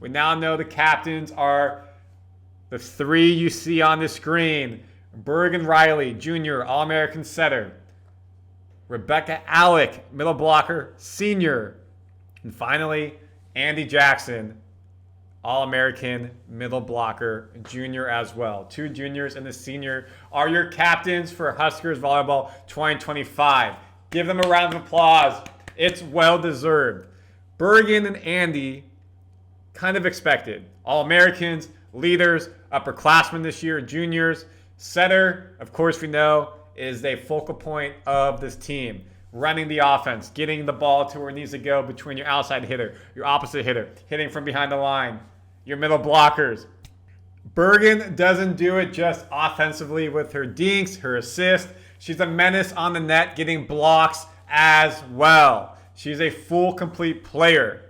We now know the captains are the three you see on the screen. Bergen Riley, Jr., All-American setter. Rebekah Allick, middle blocker, senior. And finally, Andi Jackson, All-American middle blocker, junior as well. 2 juniors and the senior are your captains for Huskers Volleyball 2025. Give them a round of applause. It's well-deserved. Bergen and Andi, kind of expected. All-Americans, leaders, upperclassmen this year, juniors. Setter, of course we know, is a focal point of this team. Running the offense, getting the ball to where it needs to go between your outside hitter, your opposite hitter, hitting from behind the line, your middle blockers. Bergen doesn't do it just offensively with her dinks, her assist. She's a menace on the net, getting blocks as well. She's a full, complete player.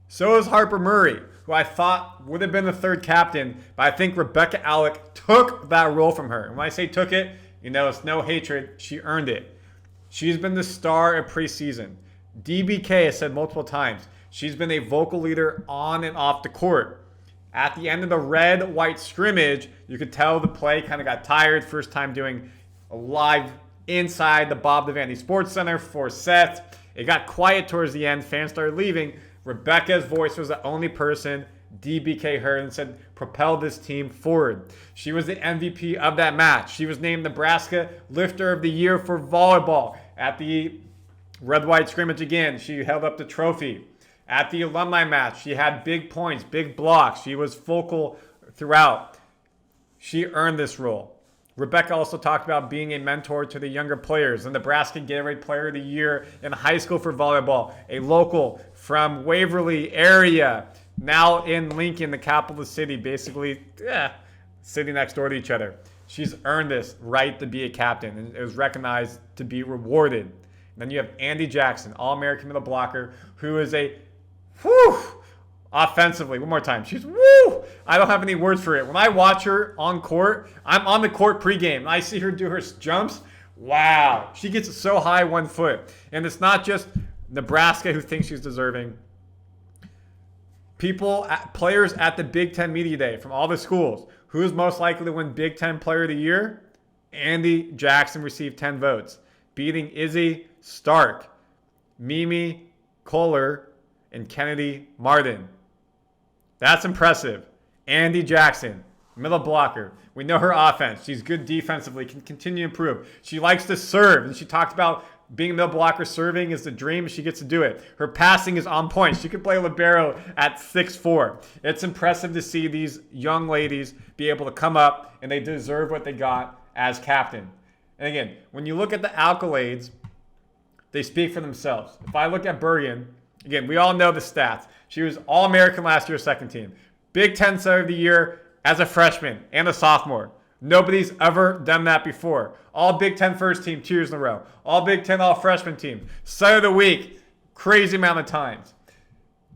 So is Harper Murray, who I thought would have been the third captain, but I think Rebekah Allick took that role from her. And when I say took it, it's no hatred. She earned it. She's been the star of preseason. DBK has said multiple times, she's been a vocal leader on and off the court. At the end of the red-white scrimmage, you could tell the play kind of got tired. First time doing a live inside the Bob Devaney Sports Center, 4 sets. It got quiet towards the end. Fans started leaving. Rebekah's voice was the only person DBK heard and said, propel this team forward. She was the MVP of that match. She was named Nebraska Lifter of the Year for volleyball. At the red-white scrimmage again, she held up the trophy. At the alumni match, she had big points, big blocks. She was focal throughout. She earned this role. Rebekah also talked about being a mentor to the younger players. The Nebraska Gatorade Player of the Year in high school for volleyball. A local from Waverly area. Now in Lincoln, the capital of the city. Basically, sitting next door to each other. She's earned this right to be a captain. And it was recognized to be rewarded. And then you have Andi Jackson, All-American middle blocker, who is a offensively, one more time. She's I don't have any words for it. When I watch her on court, I'm on the court pregame. And I see her do her jumps. Wow. She gets so high 1 foot. And it's not just Nebraska who thinks she's deserving. Players at the Big Ten Media Day from all the schools. Who's most likely to win Big Ten Player of the Year? Andi Jackson received 10 votes, beating Izzy Stark, Mimi Kohler, and Kennedy Martin. That's impressive. Andi Jackson, middle blocker. We know her offense. She's good defensively, can continue to improve. She likes to serve, and she talked about being a middle blocker serving is the dream. She gets to do it. Her passing is on point. She could play libero at 6'4". It's impressive to see these young ladies be able to come up, and they deserve what they got as captain. And again, when you look at the accolades, they speak for themselves. If I look at Bergen, again, we all know the stats. She was All-American last year, second team. Big Ten Setter of the Year as a freshman and a sophomore. Nobody's ever done that before. All Big Ten first team 2 years in a row. All Big Ten all-freshman team. Setter of the week. Crazy amount of times.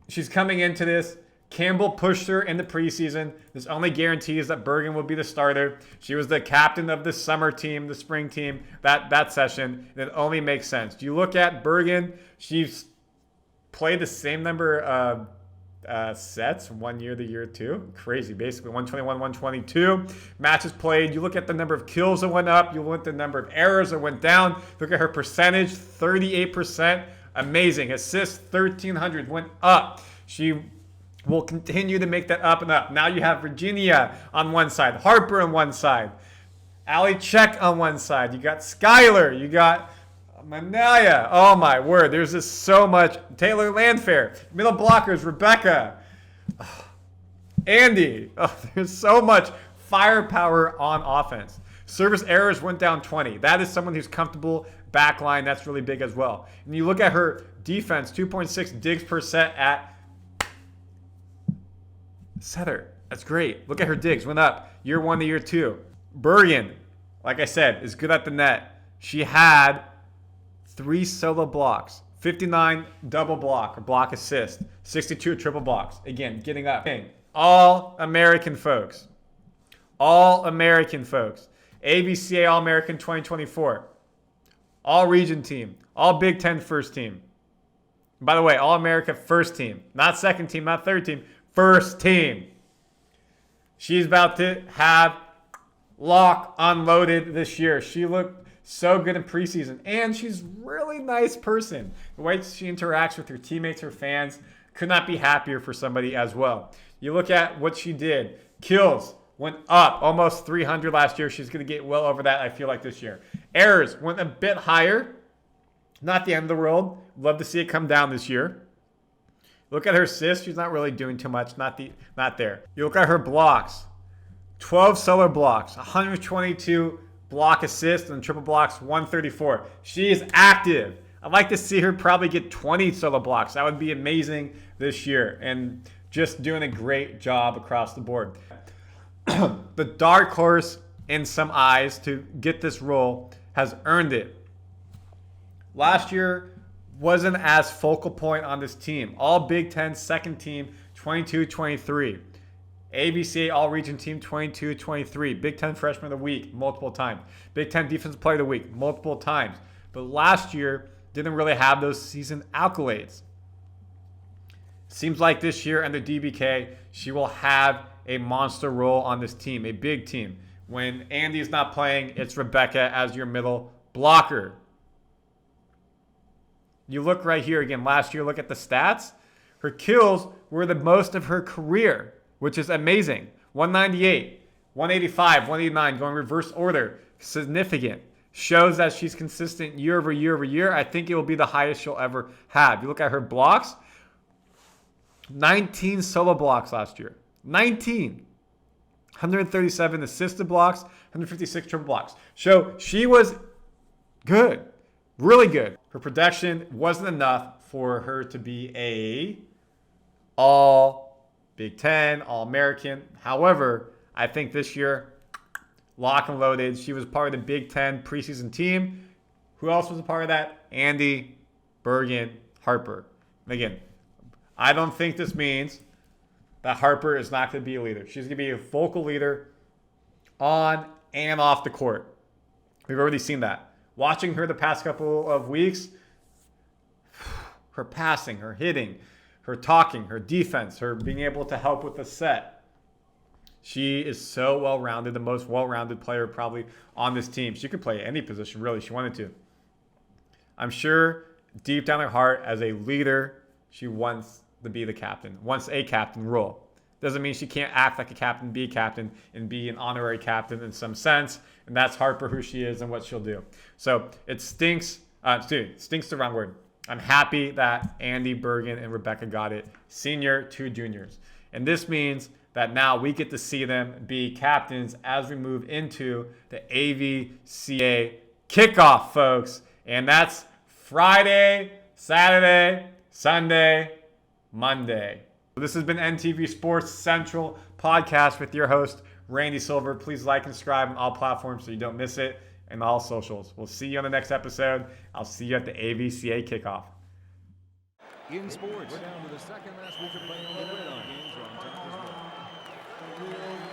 She's coming into this. Campbell pushed her in the preseason. This only guarantees that Bergen will be the starter. She was the captain of the summer team, the spring team, that session. And it only makes sense. Do you look at Bergen? She's played the same number of sets 1 year, the year 2. Crazy. Basically 121, 122. Matches played. You look at the number of kills that went up. You look at the number of errors that went down. Look at her percentage, 38%. Amazing. Assists, 1,300 went up. She will continue to make that up and up. Now you have Virginia on one side, Harper on one side, Ali Check on one side. You got Skylar. You got Manaya. Oh my word. There's just so much. Taylor Landfair. Middle blockers, Rebekah. Andi. There's so much firepower on offense. Service errors went down 20. That is someone who's comfortable back line. That's really big as well. And you look at her defense, 2.6 digs per set at setter. That's great. Look at her digs. Went up year 1 to year 2. Bergen, like I said, is good at the net. She had 3 solo blocks, 59 double block or block assist, 62 triple blocks. Again, getting up. All American folks. All American folks. ABCA All-American 2024. All region team. All Big Ten first team. By the way, All-America first team. Not second team, not third team. first team. She's about to have lock unloaded this year. She looked so good in preseason, and she's a really nice person. The way she interacts with her teammates, her fans, could not be happier for somebody as well. You look at what she did. Kills went up almost 300 last year. She's going to get well over that, I feel like, this year. Errors went a bit higher. Not the end of the world. Love to see it come down this year. Look at her assists. She's not really doing too much. Not there. You look at her blocks. 12 solo blocks. 122 block assists and triple blocks. 134. She is active. I'd like to see her probably get 20 solo blocks. That would be amazing this year. And just doing a great job across the board. The dark horse in some eyes to get this role has earned it. Last year wasn't as focal point on this team. All Big Ten second team, 22-23. AVCA All-Region Team, 22-23. Big Ten Freshman of the Week, multiple times. Big Ten Defensive Player of the Week, multiple times. But last year, didn't really have those season accolades. Seems like this year under DBK, she will have a monster role on this team, a big team. When Andi's not playing, it's Rebekah as your middle blocker. You look right here again. Last year, look at the stats. Her kills were the most of her career, which is amazing. 198, 185, 189, going reverse order. Significant. Shows that she's consistent year over year over year. I think it will be the highest she'll ever have. You look at her blocks. 19 solo blocks last year. 19. 137 assisted blocks. 156 triple blocks. So she was good. Really good. Her production wasn't enough for her to be a all Big Ten, all American. However, I think this year, lock and loaded. She was part of the Big Ten preseason team. Who else was a part of that? Andi, Bergen, Harper. And again, I don't think this means that Harper is not going to be a leader. She's going to be a vocal leader on and off the court. We've already seen that. Watching her the past couple of weeks, her passing, her hitting, her talking, her defense, her being able to help with the set. She is so well-rounded, the most well-rounded player probably on this team. She could play any position, really, if she wanted to. I'm sure deep down her heart, as a leader, she wants to be the captain, wants a captain role. Doesn't mean she can't act like a captain, be a captain, and be an honorary captain in some sense. And that's Harper, who she is and what she'll do. So it stinks. Stinks the wrong word. I'm happy that Andi, Bergen, and Rebekah got it. Senior to juniors. And this means that now we get to see them be captains as we move into the AVCA kickoff, folks. And that's Friday, Saturday, Sunday, Monday. This has been NTV Sports Central Podcast with your host, Randy Silver. Please like and subscribe on all platforms so you don't miss it, and all socials. We'll see you on the next episode. I'll see you at the AVCA kickoff. In sports, we're down to the second last week of playing on the night. Games are on top as well.